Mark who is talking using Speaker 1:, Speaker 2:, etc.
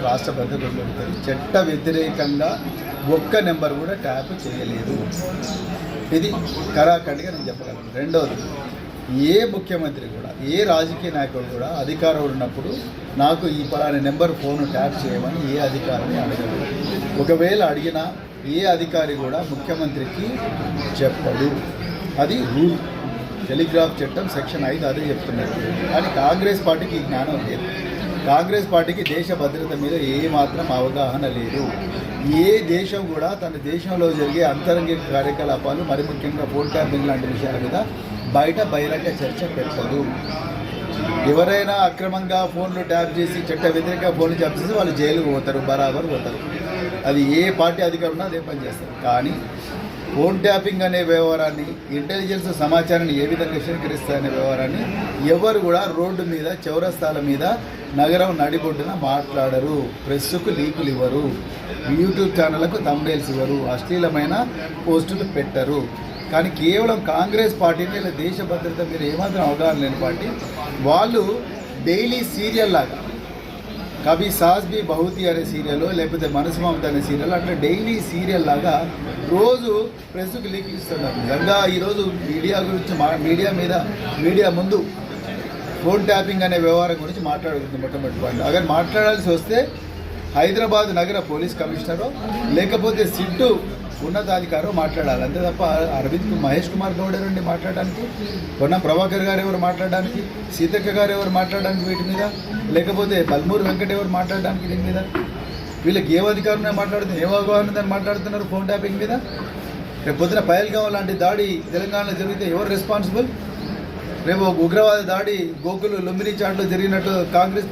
Speaker 1: రాష్ట్ర భద్రత ఉంటుంది. చట్ట వ్యతిరేకంగా ఒక్క నెంబర్ కూడా ట్యాప్ చేయలేదు. ఇది కరాఖండిగా నేను చెప్పగలను. రెండవది, ఏ ముఖ్యమంత్రి కూడా, ఏ రాజకీయ నాయకుడు కూడా అధికారం ఉన్నప్పుడు నాకు ఈ పలానా నెంబర్ ఫోన్ ట్యాప్ చేయమని ఏ అధికారిని అడగలేదు. ఒకవేళ అడిగినా ఏ అధికారి కూడా ముఖ్యమంత్రికి చెప్పడు. అది రూల్. టెలిగ్రాఫ్ చట్టం సెక్షన్ 5 అదే చెప్తున్నారు. కానీ కాంగ్రెస్ పార్టీకి ఈ జ్ఞానం లేదు. కాంగ్రెస్ పార్టీకి దేశ భద్రత మీద ఏమాత్రం అవగాహన లేదు. ఏ దేశం కూడా తన దేశంలో జరిగే అంతరంగిక కార్యకలాపాలు, మరి ముఖ్యంగా ఫోన్ ట్యాపింగ్ లాంటి విషయాల మీద బహిరంగ చర్చ పెట్టదు. ఎవరైనా అక్రమంగా ఫోన్లు ట్యాప్ చేసి చట్ట వ్యతిరేక ఫోన్లు ట్యాప్ చేసి వాళ్ళు జైలుకు పోతారు, బరాబర్ పోతారు. అది ఏ పార్టీ అధికారం ఉన్నా అదే పని చేస్తారు. కానీ ఫోన్ ట్యాపింగ్ అనే వ్యవహారాన్ని, ఇంటెలిజెన్స్ సమాచారాన్ని ఏ విధంగా స్వీకరిస్తాయనే వ్యవహారాన్ని ఎవరు కూడా రోడ్డు మీద, చౌరస్తాల మీద, నగరం నడిబొడ్డున మాట్లాడరు. ప్రెస్సుకు లీకులు ఇవ్వరు, యూట్యూబ్ ఛానళ్లకు థంబ్నెయిల్స్ ఇవ్వరు, అశ్లీలమైన పోస్టులు పెట్టరు. కానీ కేవలం కాంగ్రెస్ పార్టీని, ఇలా దేశ భద్రత మీద ఏమాత్రం అవగాహన లేని పార్టీ వాళ్ళు డైలీ సీరియల్ లాగా, కభీ సాస్ బి బహుతి అనే సీరియల్, లేకపోతే మనసు మమత అనే సీరియల్, అట్లా డైలీ సీరియల్ లాగా రోజు ప్రెస్కు లీకులు ఇస్తున్నారు. నిజంగా ఈరోజు మీడియా గురించి, మీడియా ముందు ఫోన్ ట్యాపింగ్ అనే వ్యవహారం గురించి మాట్లాడుతుంది. మొట్టమొదటి పాయింట్, అगर మాట్లాడాల్సి వస్తే హైదరాబాద్ నగర పోలీస్ కమిషనరు లేకపోతే సిట్టు ఉన్నతాధికారు మాట్లాడాలి. అంతే తప్ప మహేష్ కుమార్ గౌడ్ ఎవరండి మాట్లాడడానికి? పొన్నం ప్రభాకర్ గారు ఎవరు మాట్లాడడానికి? సీతక్క గారు ఎవరు మాట్లాడడానికి వీటి మీద? లేకపోతే బల్మూరు వెంకట ఎవరు మాట్లాడడానికి దీని మీద? వీళ్ళకి ఏ అధికారులు మాట్లాడుతున్నారు, ఏ అవగాహన మాట్లాడుతున్నారు ఫోన్ ట్యాపింగ్ మీద? రేపు పొద్దున పహల్గాం లాంటి దాడి తెలంగాణలో జరిగితే ఎవరు రెస్పాన్సిబుల్? రేపు ఉగ్రవాద దాడి గోకులు లుంబిని చాట్లో జరిగినట్టు కాంగ్రెస్